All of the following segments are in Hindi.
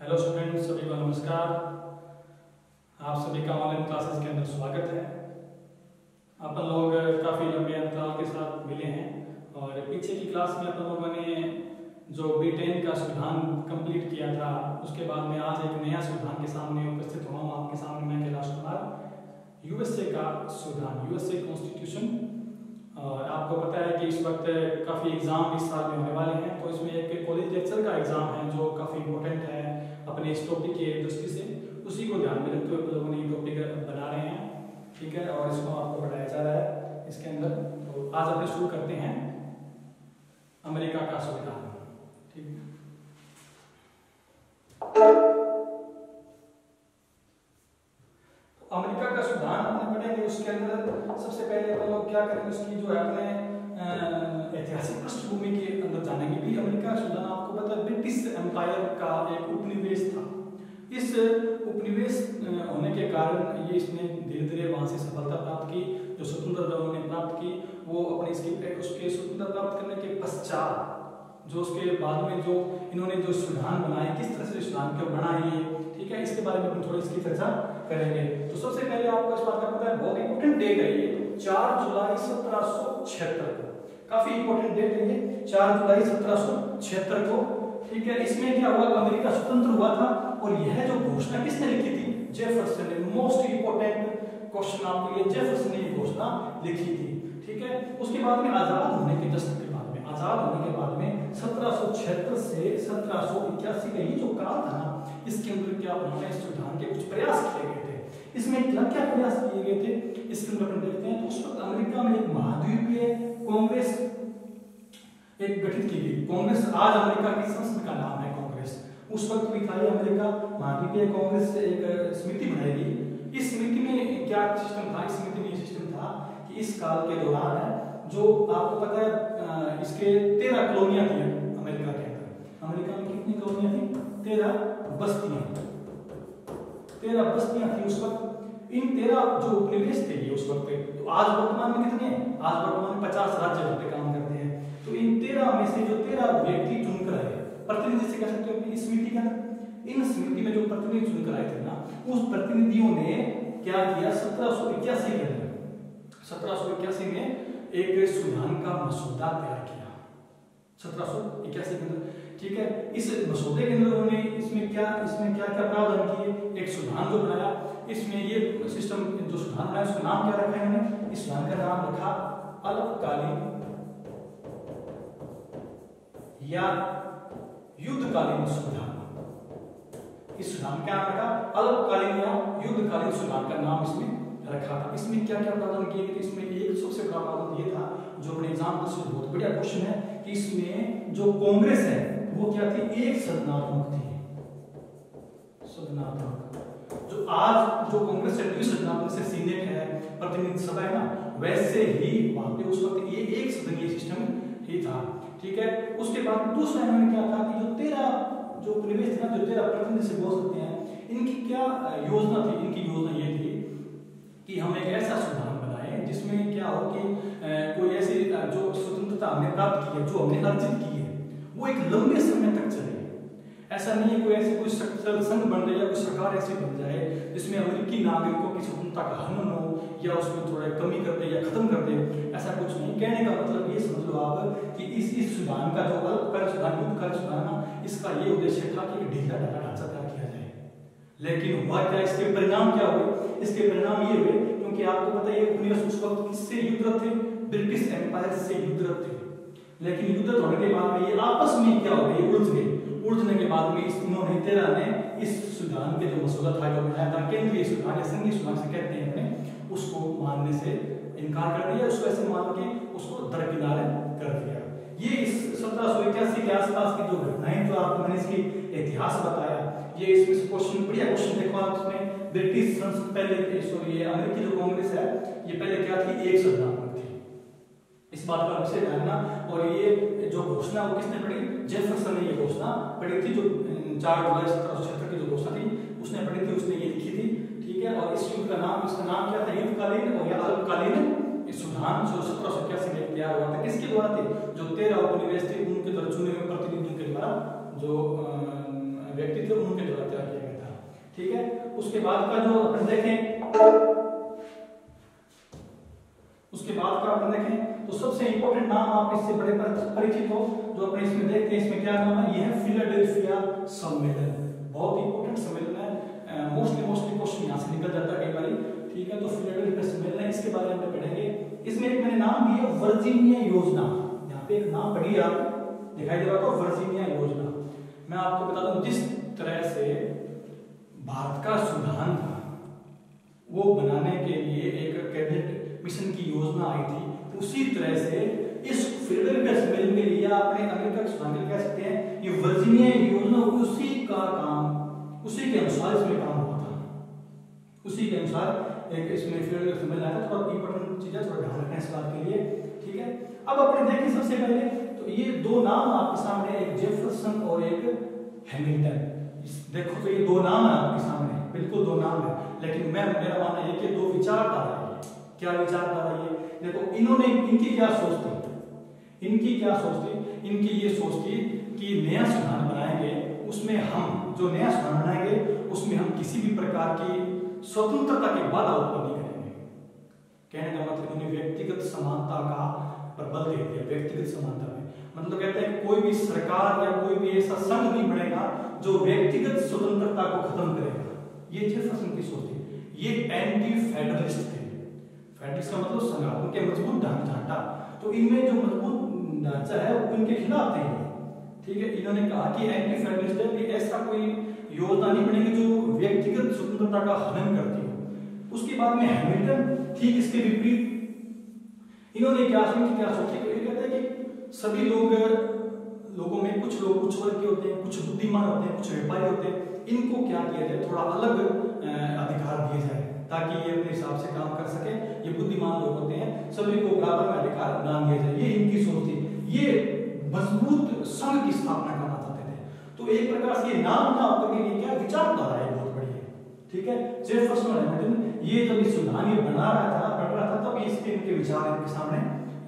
हेलो स्टूडेंट्स, सभी को नमस्कार। आप सभी का ऑनलाइन क्लासेस के अंदर स्वागत है। अपन लोग काफ़ी लंबे अंतराल के साथ मिले हैं और पीछे की क्लास में अपन लोगों ने जो B10 का संविधान कंप्लीट किया था, उसके बाद में आज एक नया संविधान के सामने उपस्थित हुआ हूँ आपके सामने। मैं कैलाश कुमार, यूएसए का संविधान, यूएसए कॉन्स्टिट्यूशन। और आपको पता है कि इस वक्त काफ़ी एग्ज़ाम इस साल में होने वाले हैं, तो इसमें एक कॉलेज लेक्चर का एग्ज़ाम है जो काफ़ी इंपॉर्टेंट है अपने इस टॉपिक की दृष्टि से। उसी को ध्यान में रखते हुए लोगों ने ये टॉपिक बना रहे हैं, ठीक है, और इसको आपको पढ़ाया जा रहा है इसके अंदर। तो आज अपने शुरू करते हैं अमेरिका का संविधान, ठीक। अमेरिका का संविधान अपने पढ़ेंगे, उसके अंदर सबसे पहले अपन लोग क्या करेंगे, उसकी जो है अपने ऐतिहासिक पृष्ठभूमि के अंदर जानेंगे भी। अमेरिका का संविधान आपको पता है ब्रिटिश एम्पायर का एक उपनिवेश था। इस उपनिवेश होने के कारण ये इसने धीरे धीरे वहां से सफलता प्राप्त की, जो स्वतंत्रता उन्होंने प्राप्त की वो अपने उसके स्वतंत्रता प्राप्त करने के पश्चात जो उसके बाद में जो इन्होंने जो संविधान बनाए, किस तरह से संविधान को बनाए, ठीक है, इसके बारे में हम थोड़ी इसकी चर्चा करेंगे। तो सबसे पहले आपको इस बात का पता है, बहुत इंपॉर्टेंट डेट है ये, 4 जुलाई 1776 को, काफी इंपॉर्टेंट डेट है ये, 4 जुलाई 1776 को, ठीक है। इसमें क्या हुआ, अमेरिका स्वतंत्र हुआ था और यह जो घोषणा किसने लिखी थी, जेफरसन ने। मोस्ट इंपॉर्टेंट क्वेश्चन आपके लिए, जेफरसन ने ये घोषणा लिखी थी, ठीक है। उसके बाद में आजाद होने के जस्ट के बाद में, आजाद होने के बाद में 1776 से 1781 का ये जो काल था ना, इसके अंदर क्या उन्होंने इस संविधान के कुछ प्रयास किए गए थे। इसमें क्या क्या प्रयास किए गए थे इसके अंदर अपन देखते हैं। तो उस वक्त अमेरिका में एक महाद्वीपीय कांग्रेस एक गठित की गई। कांग्रेस आज अमेरिका की संसद का नाम है कांग्रेस। उस वक्त भी था अमेरिका महाद्वीपीय कांग्रेस से एक समिति बनाई गई। इस समिति में क्या सिस्टम था, इस समिति में ये सिस्टम था कि इस काल के दौरान है जो आपको पता है इसके 13 कॉलोनियां थी अमेरिका के अंदर। अमेरिका में कितनी कॉलोनियां थी, 13 बस्तियां, 13 बस्तियां थी उस वक्त। इन 13 जो उपनिवेश थे ये उस वक्त, तो आज वर्तमान में कितने हैं, आज वर्तमान में 50 राज्य पे काम करते हैं। तो इन 13 में से जो 13 व्यक्ति चुनकर आए, प्रतिनिधि से कह सकते हो इस समिति के अंदर, इन समिति में जो प्रतिनिधि चुनकर आए थे ना, उस प्रतिनिधियों ने क्या किया, 1781 के अंदर, 1781 में एक संविधान का मसौदा तैयार किया, 1781 के अंदर, ठीक है। इस मसौदे के अंदर उन्होंने इसमें क्या क्या प्रावधान किए, एक संविधान जो बनाया, इसमें ये सिस्टम जो संविधान बनाया उसका नाम क्या रखा है इन्होंने, इस संविधान का नाम रखा अल्पकालीन या युद्धकालीन संविधान। इस संविधान का नाम रखा अल्पकालीन या युद्धकालीन संविधान का नाम इसमें रखा था। इसमें क्या क्या प्रावधान किए गए, इसमें एक सबसे बड़ा प्रावधान ये था जो अपने एग्जाम से बहुत बढ़िया क्वेश्चन है कि इसमें जो कांग्रेस है वो क्या थी, एक सदनात्मक थी, सदनात्मक। जो आज जो कांग्रेस है द्विसदनात्मक से सीनेट है, प्रतिनिधि सभा है ना, वैसे ही वहां पे उस वक्त ये एक सदनीय सिस्टम ही था, ठीक है। उसके बाद दूसरा इन्होंने क्या था कि जो 13 जो उपनिवेश था, जो 13 प्रतिनिधि से बोल सकते हैं, इनकी क्या योजना थी, इनकी योजना ये थी कि हम एक ऐसा संविधान बनाए जिसमें क्या हो कि कोई ऐसी जो स्वतंत्रता हमने प्राप्त की है, जो हमने अर्जित की है, वो एक लंबे समय तक चले। ऐसा नहीं है कोई ऐसी कोई संघ बन जाए या कोई सरकार ऐसी बन जाए जिसमें अमेरिकी नागरिकों की स्वतंत्रता का हनन हो या उसमें थोड़ा कमी कर दे या खत्म कर दे, ऐसा कुछ नहीं। कहने का मतलब ये समझ लो आप कि इस संविधान का जो अल्पकालीन संविधान, युद्धकालीन संविधान, इसका ये उद्देश्य था कि ढीला ढाला ढांचा तैयार किया जाए। लेकिन हुआ क्या, इसके परिणाम क्या हुए, इसके परिणाम ये हुए, क्योंकि आपको पता है उपनिवेश उस वक्त किससे युद्धरत थे, ब्रिटिश एम्पायर से युद्धरत थे। लेकिन युद्ध होने के बाद में ये आपस में क्या हो गए, उलझ गए। उलझने के बाद में इन्होंने 13 ने इस संविधान के जो मसौदा था, जो बनाया था, केंद्रीय संविधान या संघीय संविधान से कहते हैं अपने, उसको मानने से इनकार कर दिया, उसको ऐसे मान के उसको दरकिनार कर दिया। ये इस 1781 के आसपास की जो घटनाएं, जो आपको मैंने इसकी इतिहास बताया, ये इसमें क्वेश्चन, बढ़िया क्वेश्चन देखो आप इसमें। ब्रिटिश संसद पहले, सॉरी ये अमेरिकी जो कांग्रेस है, ये पहले क्या थी, एक सदनात्मक थी, इस बात का विषय जानना। और ये जो घोषणा वो किसने पढ़ी, जेफरसन ने ये घोषणा पढ़ी थी, जो 4 जुलाई 1776 की जो घोषणा थी उसने पढ़ी थी, उसने ये लिखी थी, ठीक है। और इस युद्ध का नाम, इसका नाम क्या था, युद्धकालीन और या अल्पकालीन संविधान, जो 1781 में तैयार हुआ था। किसके द्वारा थे, जो 13 उपनिवेश थे उनके द्वारा चुने हुए प्रतिनिधियों के द्वारा जो व्यक्ति थे उनके द्वारा तैयार किया गया था। ठीक है, उसके बाद का जो अपन देखें तो सबसे इंपॉर्टेंट नाम आप इससे बड़े परिचित हो जो अपने इसमें देखते हैं, इसमें क्या नाम है, यह है फिलाडेल्फिया सम्मेलन। बहुत इंपॉर्टेंट सम्मेलन है, मोस्टली क्वेश्चन यहाँ से निकल जाता है कई बार। ठीक है, तो फिलाडेल्फिया सम्मेलन है, इसके बारे में पढ़ेंगे। इसमें एक मैंने नाम दिया वर्जीनिया योजना, यहाँ पे एक नाम पढ़िए आप, दिखाई दे रहा होगा वर्जीनिया योजना। मैं आपको बता दूं जिस तरह से भारत का संविधान था वो बनाने के लिए एक कैबिनेट मिशन की योजना आई थी, उसी तरह से इस फिलाडेल्फिया सम्मेलन के लिए अपने अमेरिका के संविधान कह सकते हैं ये वर्जीनिया योजना उसी के अनुसार इसमें काम हुआ था, उसी के अनुसार एक इसमें फिलाडेल्फिया सम्मेलन आया था। थोड़ा इंपॉर्टेंट चीजें थोड़ा ध्यान रखना इस बात के लिए। ठीक है, अब अपने देखें सबसे पहले तो ये दो नाम आपके सामने, एक जेफरसन और एक हैमिल्टन। देखो तो ये दो नाम है आपके सामने, बिल्कुल दो नाम है, लेकिन मेरा मानना है कि दो विचारधारा है। क्या विचारधारा ये देखो, इन्होंने इनकी क्या सोच थी, इनकी ये सोच थी कि नया संविधान बनाएंगे, उसमें हम जो नया संविधान बनाएंगे उसमें हम किसी भी प्रकार की स्वतंत्रता की बाधा उत्पन्न नहीं करेंगे। कहने का मतलब इन्हें व्यक्तिगत समानता का पर बल दे दिया, व्यक्तिगत समानता में मतलब कहते हैं कोई भी सरकार या कोई भी ऐसा संघ नहीं बनेगा जो व्यक्तिगत स्वतंत्रता को खत्म करेगा। ये जेफरसन की सोच थी। ये एंटी फेडरलिस्ट थे। फेडरलिस्ट का मतलब संघ, उनके मजबूत ढांचा, तो इनमें जो मजबूत ढांचा है वो उनके खिलाफ थे। ठीक है, इन्होंने कहा कि एंटी फेडरलिस्ट है कि ऐसा कोई योजना नहीं बनेगी जो व्यक्तिगत स्वतंत्रता का हनन करती हो। उसके बाद में हैमिल्टन ठीक इसके विपरीत, इन्होंने क्या सोची, ये कहते हैं कि सभी लोगों में कुछ लोग कुछ वर्ग के होते हैं, कुछ बुद्धिमान होते हैं, कुछ व्यापारी होते हैं, इनको क्या किया जाए, थोड़ा अलग अधिकार दिए जाए ताकि ये अपने हिसाब से काम कर सके। ये बुद्धिमान लोग होते हैं, सभी को बराबर में अधिकार दान दिया जाए, ये इनकी सोच थी। ये मजबूत संघ की स्थापना करना चाहते थे। तो एक प्रकार से ये नाम ना होकर के क्या विचारधारा है बहुत बड़ी है। ठीक है, जेफरसन और हैमिल्टन ये जब इस संविधान ये बन रहा था तब इसके इनके विचार इनके सामने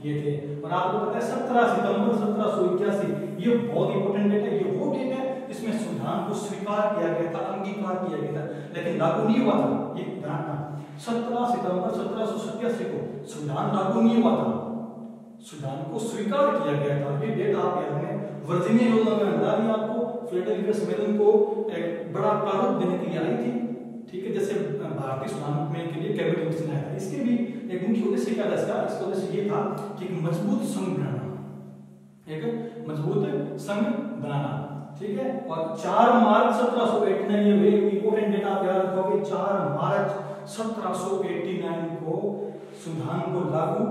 ये थे। और आपको पता है 17 सितंबर 1781 ये बहुत इंपॉर्टेंट डेट है। ये वो डेट है जिसमें संविधान को स्वीकार किया गया था, अंगीकार किया गया था, लेकिन लागू नहीं हुआ था। ये ध्यान रखना, 17 सितंबर 1787 को संविधान लागू नहीं हुआ था, संविधान को स्वीकार किया गया था। ये डेट आप याद रखें। वर्जीनिया योजना में बता दिया आपको, फिलाडेल्फिया सम्मेलन को एक बड़ा प्रारूप देने के लिए आई थी। ठीक है, जैसे भारतीय संविधान में के लिए कैबिनेट मिशन आया था, इसके भी एक मुख्य उद्देश्य क्या था, इसका उद्देश्य ये था कि एक मजबूत संघ बनाना, एक मजबूत संघ बनाना। ठीक है, और 4 मार्च 1789 ये इंपॉर्टेंट डेट आप याद रखोगे, 4 मार्च 1789 को संविधान को लागू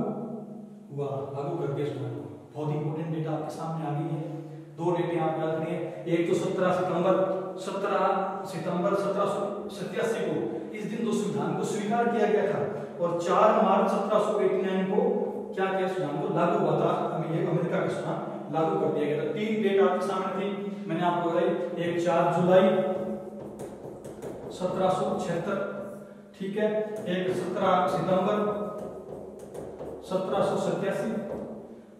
कर दिया संविधान को। बहुत इंपॉर्टेंट डेट आपके सामने आ गई है। दो डेटें आप याद रखिए, एक तो 17 सितंबर 1787 को इस दिन तो संविधान को स्वीकार किया गया था, और 4 मार्च 1789 को क्या किया, संविधान को लागू हुआ था। अमेरिका का संविधान लागू कर दिया गया था। 3 डेट आपके सामने थी, मैंने आपको बताई। एक 4 जुलाई 1776, ठीक है, एक 17 सितंबर 1787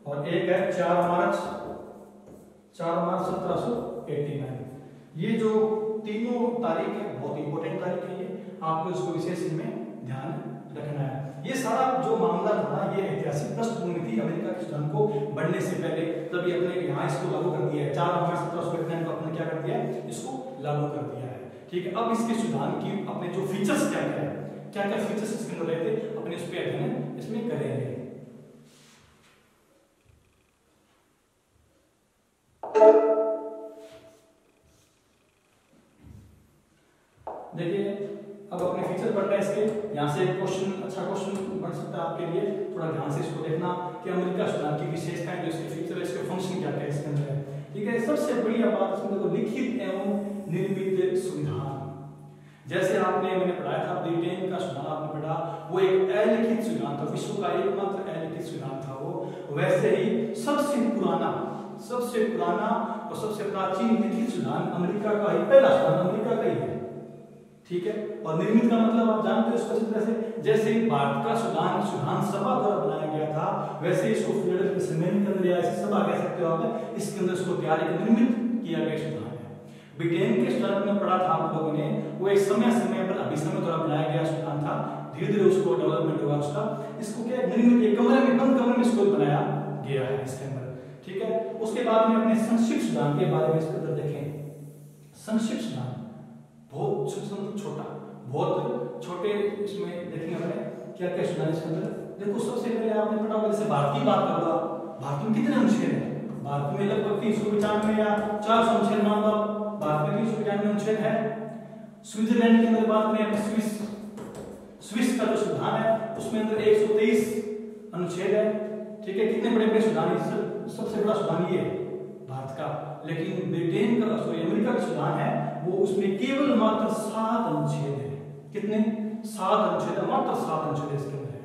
और एक है 4 मार्च 1789। ये जो तीनों तारीख है बहुत इंपॉर्टेंट तारीख है, ये आपको इसको विशेष में ध्यान रखना है। ये सारा जो मामला था ये ऐतिहासिक पृष्ठभूमि थी अमेरिका के संविधान को बढ़ने से पहले, तभी अपने यहाँ इसको लागू कर दिया है। 4 मार्च 1789 को अपने क्या कर दिया है, इसको लागू कर दिया है। ठीक है, अब इसके संविधान की अपने जो फीचर्स क्या क्या है, क्या क्या फीचर्स इसके अंदर रहते, अपने इस पे अध्ययन इसमें करेंगे। देखिए अब अपने फीचर पढ़ रहे हैं इसके। यहाँ से अच्छा क्वेश्चन बन सकता है आपके लिए, थोड़ा ध्यान से इसको देखना कि अमेरिका संविधान की विशेषताएं, जो इसके फीचर है, इसके फंक्शन क्या क्या इसके अंदर है। ठीक है, सबसे बढ़िया बात इसमें देखो, लिखित एवं निर्मित संविधान। जैसे मैंने पढ़ाया था ब्रिटेन का संविधान आपने पढ़ा, वो एक अलिखित संविधान था, विश्व का एकमात्र अलिखित संविधान था वो। वैसे ही सबसे पुराना और सबसे प्राचीन लिखित संविधान अमेरिका का ही, पहला संविधान अमेरिका का ही है। ठीक है, और निर्मित का मतलब आप जानते हो इसको तरह से, जैसे भारत का संविधान सभा द्वारा बनाया गया था, वैसे इसको फिलाडेल्फिया सम्मेलन के अंदर या ऐसी सभा कह सकते हो आप, इसके अंदर इसको तैयार निर्मित किया गया संविधान है। ब्रिटेन के संविधान में पढ़ा था आप लोगों ने, वो एक समय पर अभी समय द्वारा बनाया गया संविधान था, धीरे धीरे उसको डेवलपमेंट हुआ उसका। इसको क्या निर्मित एक कमरे में, बंद कमरे में इसको बनाया गया है इसके अंदर, ठीक है। उसके बाद में अपने संक्षिप्त संविधान के बारे में इसके अंदर देखें। संक्षिप्त संविधान बहुत छोटा, बहुत छोटे, इसमें देखेंगे अपने क्या क्या संविधान इसके अंदर। देखो सबसे पहले आपने पढ़ा होगा, जैसे भारत की बात करो, भारत में कितने अनुच्छेद हैं? भारत में लगभग 395 या 400 अनुच्छेद मान लो, भारत में 395 अनुच्छेद है। स्विट्जरलैंड के अंदर बात करें, स्विस का जो संविधान है उसमें अंदर 123 अनुच्छेद है, ठीक है। कितने बड़े बड़े संविधान, सबसे बड़ा संविधान ये है भारत का। लेकिन ब्रिटेन का, सॉरी अमेरिका का संविधान है वो, उसमें केवल मात्र 7 अनुच्छेद है। कितने? 7 अनुच्छेद, मात्र 7 अनुच्छेद इसके अंदर है,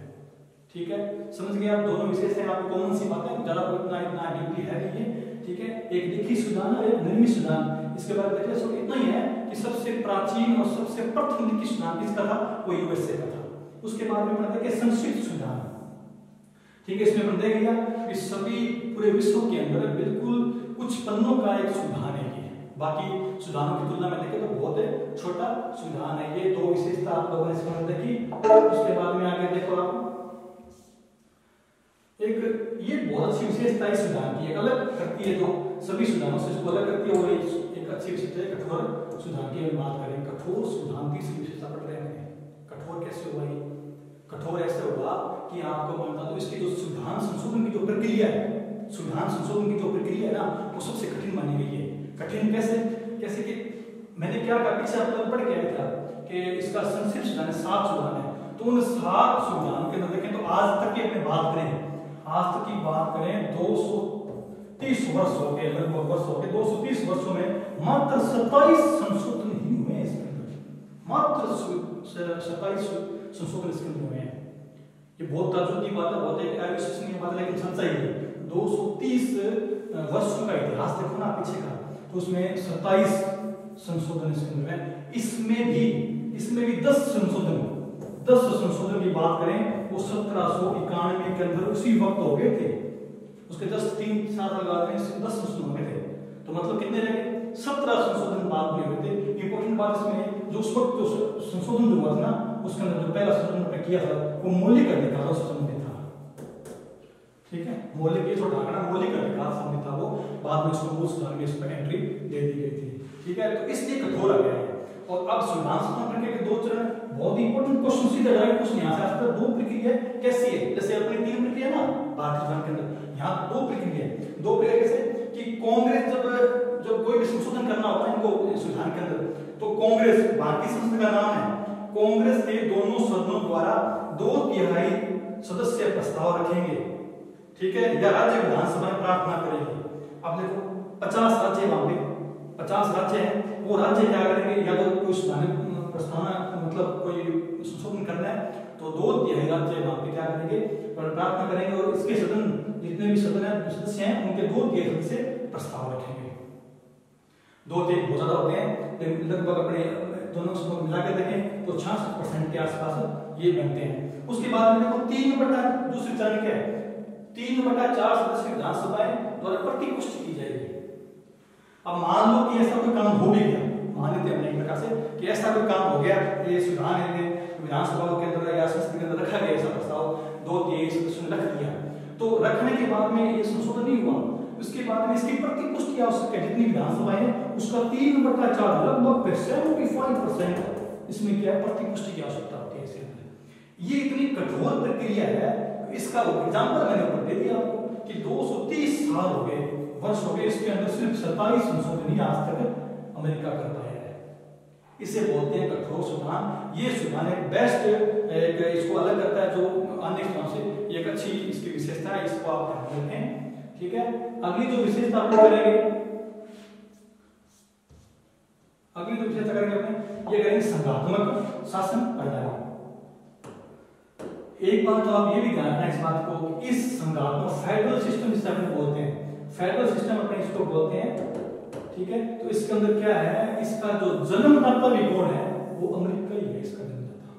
ठीक है। समझ गए आप? दोनों विशेष हैं, आपको कॉमन सी बातें, ज्यादा इतना डीपली है नहीं है, ठीक है। एक लिखित संविधान और एक निर्मित संविधान, इसके बारे में देखिए। इतना ही है कि सबसे प्राचीन और सबसे प्रथम लिखित संविधान किसका था? वो यूएसए का था। उसके बाद में पढ़ते हैं संक्षिप्त संविधान, ठीक है। इसमें अपन देखेंगे कि सभी पूरे विश्व के अंदर बिल्कुल कुछ पन्नों का एक संविधान है ये, बाकी संविधानों की तुलना में देखें तो बहुत छोटा संविधान है ये। दो विशेषता आप लोगों ने इसमें देखी। उसके बाद में आगे देखो आप, एक ये बहुत अच्छी विशेषता है संविधान की, एक अलग करती है, जो सभी संविधानों से इसको अलग करती है, वो एक अच्छी विशेषता है कठोर संविधान की। बात करें कठोर संविधान, तीसरी विशेषता पढ़ रहे हैं। कठोर कैसे हुआ? कठोर ऐसे हुआ कि आपको मानता तो इसकी जो संविधान संशोधन की जो प्रक्रिया है, संविधान संशोधन की जो प्रक्रिया है ना, वो सबसे कठिन मानी गई है। कठिन कैसे? जैसे कि मैंने क्या कहा, पीछे आप लोग पढ़ के आए था कि इसका संक्षिप्त संविधान 7 संविधान है, तो उन 7 संविधान के अंदर देखें तो आज तक की अपनी बात करें, आज तक की बात करें 230 वर्ष हो गए, लगभग वर्ष हो गए, 230 वर्षों में मात्र 27 संशोधन ही हुए हैं इसके अंदर, मात्र 27 संशोधन इसके अंदर हुए हैं। ये बहुत ताज्जुब की बात है, बहुत एक अविश्वसनीय बात है, लेकिन सच्चाई है। 230 वर्षों का इतिहास देखो ना पीछे का, तो उसमें 27 संशोधन इसके अंदर है। इसमें भी 10 संशोधन की बात करें, वो 1791 के अंदर उसी वक्त हो गए थे। उसके 3 साल लगा के 10 संशोधन हो गए थे, तो मतलब कितने रह गए? 17 संशोधन बाद में हुए थे। इंपॉर्टेंट बात इसमें, जो उस वक्त जो संशोधन हुआ था ना, उसके अंदर जो पहला संशोधन किया था वो मौलिक अधिकारों से संबंधित था, ठीक है। मौलिक, ये छोटा आंकड़ा मौलिक अधिकार संबंधित था, वो बाद में उसको मूल संविधान में इसमें एंट्री दे दी गई थी, ठीक है। तो इसलिए कठोर आ गया है। और अब संविधान संशोधन प्रक्रिया के 2 चरण, बहुत ही इंपॉर्टेंट क्वेश्चन, सीधा डायरेक्ट क्वेश्चन यहां से आता है। 2 प्रक्रिया कैसी है? जैसे अपनी 3 प्रक्रिया ना भारतीय संविधान के अंदर, यहाँ 2 प्रक्रिया है। 2 प्रक्रिया कैसे कि कांग्रेस जब कोई भी संशोधन करना होता है इनको संविधान के अंदर, तो कांग्रेस, भारतीय संसद का नाम है, कांग्रेस के दोनों सदनों द्वारा 2/3 सदस्य प्रस्ताव रखेंगे, ठीक है, या राज्य विधानसभा में प्रार्थना करेगी। अब देखो 50 राज्य वहां पे 50 राज्य हैं, वो राज्य क्या करेंगे? या तो कोई प्रस्तावना, मतलब कोई संशोधन करना है, तो 2/3 राज्य वहां पे क्या करेंगे? प्रार्थना करेंगे, और इसके सदन, जितने भी सदस्य हैं उनके 2/3 सदस्य प्रस्ताव रखेंगे। 2/3 बहुत ज्यादा होते हैं, लेकिन लगभग अपने दोनों सदनों मिलाकर देखें तो 66% के आसपास ये बनते हैं। उसके बाद में देखो 3/, दूसरी चरण क्या है? 3/4 सदस्य विधानसभाएं द्वारा प्रतिपुष्टि की जाएगी। अब मान लो कि ऐसा कोई काम हो भी गया, मान लेते हैं एक प्रकार से कि ऐसा कोई काम हो गया, ये संविधान है विधानसभा के अंदर या संसद के अंदर रखा गया ऐसा प्रस्ताव, 2/3 सदस्यों ने रख दिया, तो रखने के बाद में ये संशोधन नहीं हुआ, उसके बाद में इसकी प्रतिपुष्टि आवश्यक है। जितनी विधानसभाएं हैं उसका 3/4, लगभग 75% इसमें क्या है? प्रतिपुष्टि की आवश्यकता होती है इसके अंदर। ये इतनी कठोर प्रक्रिया है, इसका एग्जाम्पल मैंने ऊपर दे दिया आपको कि 230 साल हो गए, वर्ष हो गए, इसके अंदर सिर्फ 27 संशोधन ही आज तक अमेरिका कर पाया है। इसे बोलते हैं कठोर संविधान। ये संविधान एक बेस्ट, इसको अलग करता है जो अन्य संविधान से, एक अच्छी इसकी विशेषता है, इसको आप ध्यान रखें, ठीक है। अगली जो विशेषता आप करेंगे, अगली जो विशेषता करेंगे अपने, ये करेंगे संघात्मक शासन प्रणाली। एक बात तो आप ये भी ध्यान रखना इस बात को कि इस संघात्मक फेडरल सिस्टम जिसे हम बोलते हैं, फेडरल सिस्टम अपने इसको बोलते हैं, ठीक है। तो इसके अंदर क्या है? इसका जो जन्मदाता भी कौन है? वो अमेरिका ही है इसका जन्मदाता।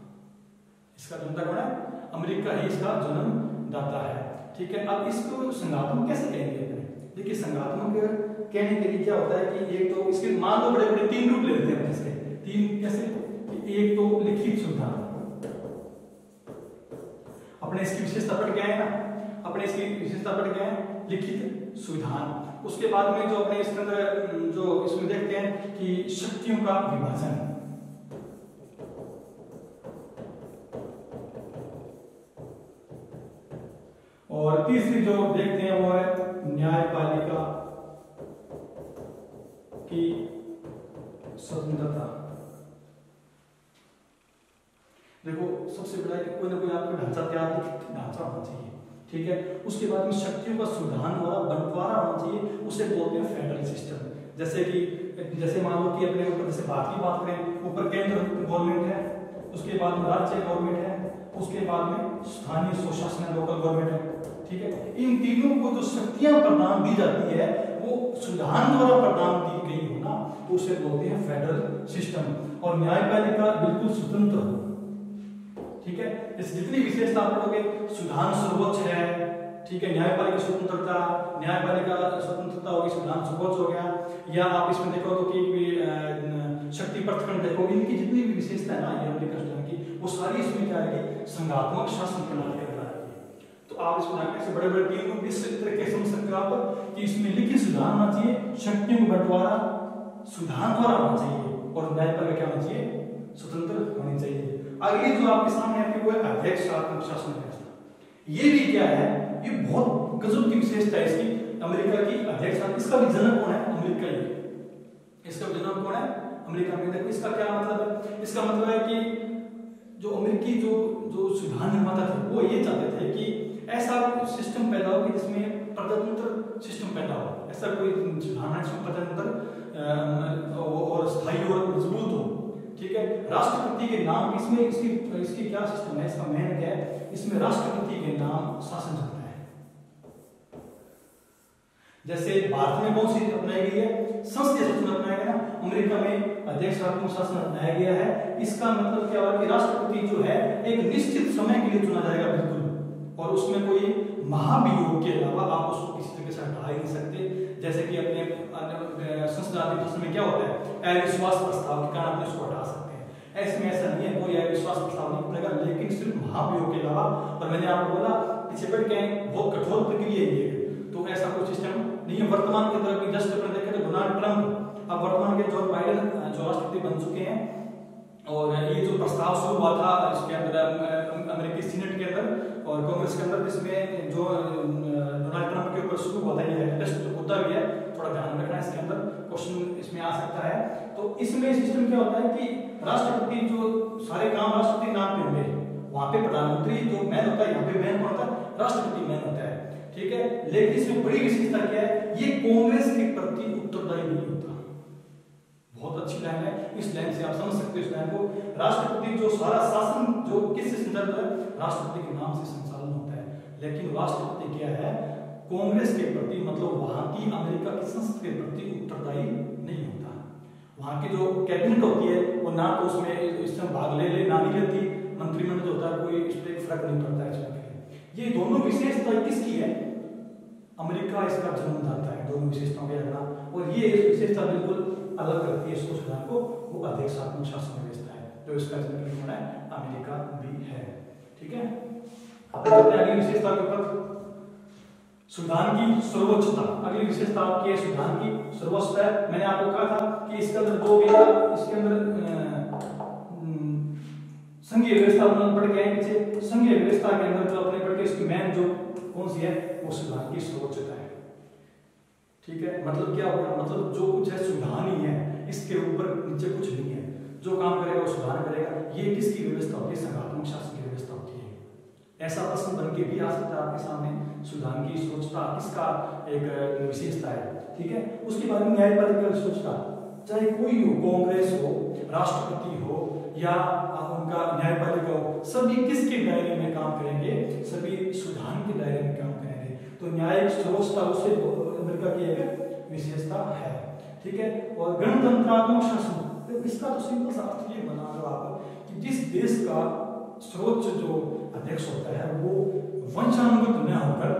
इसका जन्मदाता कौन है? अमेरिका ही इसका जन्मदाता है, ठीक है। अब इसको संघात्मक कैसे कहेंगे अपने? देखिए संघात्मक कहने के लिए क्या होता है कि एक तो इसके मान लो बड़े बड़े तीन रूप ले लेते हैं इसके। तीन कैसे? एक तो लिखित सुविधा, अपने इसकी विशेषता पढ़ के आए ना, अपने इसकी विशेषता पढ़ के आए लिखित सुविधान। उसके बाद में जो अपने इसके अंदर जो इसमें देखते हैं कि शक्तियों का विभाजन, और तीसरी जो देखते हैं वो है न्यायपालिका की स्वतंत्रता। देखो सबसे बड़ा कोई ना कोई आपका ढांचा तैयार ढांचा होना चाहिए, ठीक है। उसके बाद में शक्तियों का सुधार वाला बंटवारा होना चाहिए, उसे बोलते हैं फेडरल सिस्टम। जैसे मान लो कि अपने ऊपर जैसे भारत की बात करें, ऊपर केंद्र गवर्नमेंट है, उसके बाद में राज्य गवर्नमेंट है, उसके बाद में स्थानीय स्वशासन लोकल गवर्नमेंट है, ठीक है। इन तीनों को जो शक्तियां प्रदान दी जाती है वो संविधान द्वारा प्रदान की गई हो ना, तो उसे बोलते हैं फेडरल सिस्टम। और न्यायपालिका बिल्कुल स्वतंत्र हो, ठीक है। इस जितनी विशेषता आप पढ़ोगे, संविधान सर्वोच्च है, ठीक है। न्यायपालिका स्वतंत्रता, न्यायपालिका स्वतंत्रता होगी, संविधान सर्वोच्च हो गया। या आप इसमें देखो तो कि शक्ति पृथक्करण देखो, इनकी जितनी भी विशेषता है ना ये अमेरिका संविधान की, वो सारी इसमें क्या है, संघात्मक शासन प्रणाली के अंदर आती है। तो आप इसको ऐसे बड़े बड़े तीन रूप इस तरीके से समझ सकते हो आप कि इसमें लिखित सुधार होना चाहिए, शक्तियों का बंटवारा सुधार द्वारा होना चाहिए, और न्यायपालिका क्या होना चाहिए, स्वतंत्र होनी चाहिए। अगली जो आपके सामने आती है वो है अध्यक्षात्मक शासन व्यवस्था। ये भी क्या है, ये बहुत गजब की विशेषता है इसकी, अमेरिका की अध्यक्षता। इसका भी जनक कौन है, अमेरिका ही। इसका जनक कौन है, अमेरिका में। देखो इसका क्या मतलब है, इसका मतलब है कि जो अमेरिकी जो संविधान निर्माता थे वो ये चाहते थे कि ऐसा सिस्टम पैदा हो कि जिसमें प्रजातंत्र सिस्टम पैदा हो, ऐसा कोई संविधान है जिसमें प्रजातंत्र और स्थायी और मजबूत हो, ठीक है। राष्ट्रपति के नाम इसमें इसकी क्या सिस्टम है, इसका मेन क्या है, इसमें राष्ट्रपति के नाम शासन चलता है। जैसे भारत में कौन सी अपनाई गई है, संसदीय शासन अपनाया गया ना, अमेरिका में अध्यक्षात्मक शासन अपनाया गया है। इसका मतलब क्या हुआ कि राष्ट्रपति जो है एक निश्चित समय के लिए चुना जाएगा बिल्कुल, और उसमें कोई महाभियोग के अलावा आप उसको किसी तरीके से हटा ही नहीं सकते। जैसे कि अपने संसदीय शासन में क्या होता है, अविश्वास प्रस्ताव के कारण अपने उसको हटा सकते हैं, ऐसे में ऐसा नहीं है, कोई अविश्वास प्रस्ताव नहीं पड़ेगा, लेकिन सिर्फ महाभियोग के अलावा। और मैंने आपको बोला पीछे बढ़ के बहुत कठोर प्रक्रिया है, तो ऐसा कोई सिस्टम नहीं है। वर्तमान के अंदर भी जस्ट अपने देखें तो डोनाल्ड ट्रंप अब वर्तमान के जो बाइडेन जो राष्ट्रपति बन चुके हैं, और ये जो प्रस्ताव शुरू हुआ था इसके अंदर अमेरिकी सीनेट के अंदर और कांग्रेस के अंदर, जिसमें जो डोनाल्ड ट्रंप के ऊपर शुरू हुआ था, ये टेस्ट होता भी है, थोड़ा ध्यान रखना इसके अंदर, क्वेश्चन इसमें आ सकता है। तो इसमें सिस्टम क्या होता है कि राष्ट्रपति जो सारे काम राष्ट्रपति नाम पे होंगे, वहां पे प्रधानमंत्री जो मैन होता है, यहाँ पे मैन कौन होता है, राष्ट्रपति मैन होता है, ठीक है। लेकिन इसमें बड़ी विशेषता क्या है, ये कांग्रेस के प्रति उत्तरदायी नहीं होता। बहुत अच्छी लाइन है, इस लाइन से आप समझ सकते हो इस लाइन को। राष्ट्रपति जो सारा शासन जो किससे संचालित है, राष्ट्रपति के नाम से संचालन होता है, लेकिन राष्ट्रपति क्या है, कांग्रेस के प्रति मतलब वहां की अमेरिका की संसद के प्रति उत्तरदायी नहीं होता। वहां की जो कैबिनेट होती है वो ना तो उसमें इसमें भाग ले ना नहीं लेती, मंत्रिमंडल जो होता है कोई इस पर फर्क नहीं पड़ता है इसमें। ये दोनों विशेषता किसकी है, अमेरिका इसका जन्मदाता है, दोनों विशेषताओं के रखना। और ये विशेषता बिल्कुल अलग करती है इसको संविधान को, वो अध्यक्षात्मक शासन व्यवस्था है, जो इसका जन्म होना है अमेरिका भी है, ठीक है। अब अगली विशेषता के ऊपर, संविधान की सर्वोच्चता। अगली विशेषता आपकी है संविधान की सर्वोच्चता है। मैंने आपको कहा था कि इसके अंदर दो इसके अंदर संघीय व्यवस्था पढ़ के आए पीछे, संघीय व्यवस्था के अंदर जो अपने पढ़ के इसकी मैन जो कौन सी है, वो संविधान की सर्वोच्चता है, ठीक है। मतलब क्या होगा, मतलब जो कुछ है संविधान ही है, इसके ऊपर नीचे कुछ नहीं है, जो काम करेगा वो संविधान करेगा। ये किसकी व्यवस्था होती है, संघात्मक शासन की व्यवस्था होती है। ऐसा प्रश्न बन के भी आ सकता है आपके सामने, संविधान की सर्वोच्चता किसका एक विशेषता है, ठीक है। उसके बाद में न्यायपालिका की सर्वोच्चता, चाहे कोई हो, कांग्रेस हो, राष्ट्रपति हो या उनका न्यायपालिका हो, सभी किसके दायरे में काम करेंगे, सभी संविधान के दायरे में काम करेंगे। तो न्यायिक सर्वोच्चता उसे अमेरिका की एक विशेषता है, ठीक है। और गणतंत्रात्मक शासन, तो इसका तो सिंपल सा अर्थ ये बना लो आप कि जिस देश का सर्वोच्च जो अध्यक्ष होता है वो वंशानुगत न होकर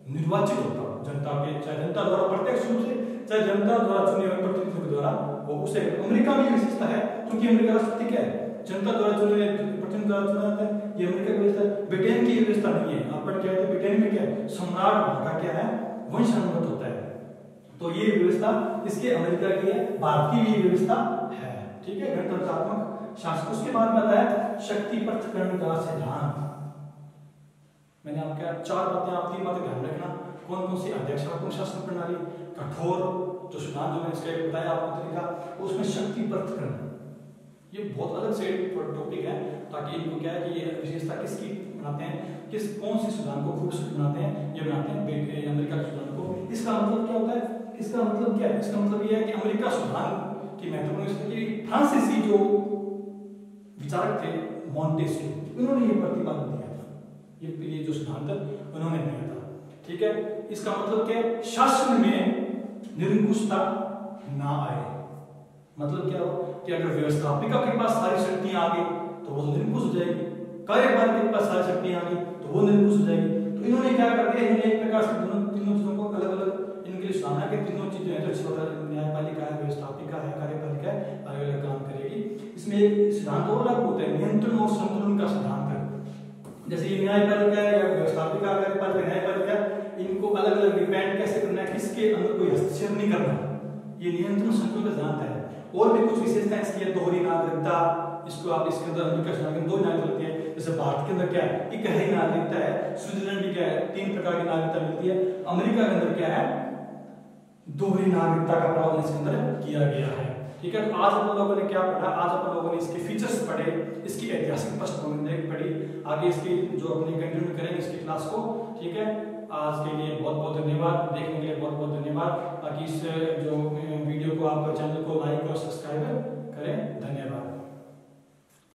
निर्वाचित होता हो, जनता के, चाहे जनता द्वारा प्रत्यक्ष रूप से, चाहे जनता द्वारा चुने हुए प्रतिनिधियों के द्वारा, वो उसे अमेरिका में विशेषता है क्योंकि अमेरिका राष्ट्रपति क्या है, जनता द्वारा चुने हुए प्रतिनिधि द्वारा चुना जाता है। ये अमेरिका की व्यवस्था है। ब्रिटेन की व्यवस्था नहीं है। आप क्या कहते हैं ब्रिटेन में क्या है, सम्राट वहां का क्या है, वंशानुगत होता है। तो ये व्यवस्था इसके अमेरिका की है, भारत की भी व्यवस्था है। ठीक है, गणतंत्रात्मक शासन। उसके बाद में आता है शक्ति पृथक्करण का सिद्धांत। मैंने आपको चार बातें, आप तीन बातें ध्यान रखना, कौन कौन सी अध्यक्षात्मक शासन प्रणाली, कठोर जो सिद्धांत जो मैंने इसका बताया आपको तरीका, उसमें शक्ति पृथक्करण, ये बहुत अलग से टॉपिक है, ताकि इनको क्या है कि ये विशेषता किसकी बनाते हैं, किस कौन सी सिद्धांत को खूबसूरत बनाते हैं, ये बनाते हैं अमेरिका के सिद्धांत को। इसका मतलब क्या होता है, इसका मतलब क्या है, इसका मतलब ये है कि अमेरिका सिद्धांत की महत्वपूर्ण फ्रांसीसी जो विचारक थे मॉन्टेस्क्यू, उन्होंने ये प्रतिपादन दिया था, ये जो सिद्धांत उन्होंने दिया था। ठीक है, इसका मतलब क्या है, शासन में निरंकुशता ना आए। मतलब क्या हो कि अगर व्यवस्थापिका के पास सारी शक्तियां आ गई तो वो निरंकुश हो जाएगी, कार्यपालिका के पास सारी शक्तियां आ गई तो वो निरंकुश हो जाएगी। तो इन्होंने क्या कर दिया, इन्होंने एक प्रकार से तीनों चीजों को अलग अलग इनके लिए सामना के तीनों चीजें हैं, जो न्यायपालिका है, व्यवस्थापिका है, कार्यपालिका है, अलग अलग काम करेगी। इसमें एक सिद्धांत और लागू होता है, नियंत्रण और संतुलन का सिद्धांत है। जैसे ये न्यायपालिका है या व्यवस्थापिका, कार्यपालिका, न्यायपालिका, इनको अलग अलग डिपेंड कैसे करना है, किसके अंदर कोई हस्तक्षेप नहीं करना, ये नियंत्रण संतुलन का सिद्धांत है। और भी कुछ विशेषताएं इसकी है, दोहरी नागरिकता, इसको आप इसके अंदर अमेरिका के दो नागरिकता होती है, जैसे भारत के अंदर क्या है, इकहरी नागरिकता है, स्विट्जरलैंड में क्या है, 3 प्रकार की नागरिकता मिलती है, अमेरिका के अंदर क्या है, दोहरी नागरिकता का प्रावधान इसके अंदर किया गया है। ठीक है, तो आज अपन लोगों ने क्या पढ़ा, आज अपन लोगों ने इसके फीचर्स पढ़े, इसकी ऐतिहासिक पृष्ठभूमि पढ़ी, आगे इसकी जो अपने कंटिन्यू करेंगे इसकी क्लास को। ठीक है, आज के लिए बहुत बहुत धन्यवाद, देखने के लिए बहुत बहुत धन्यवाद। बाकी इस जो वीडियो को आप चैनल को लाइक और सब्सक्राइब करें। धन्यवाद।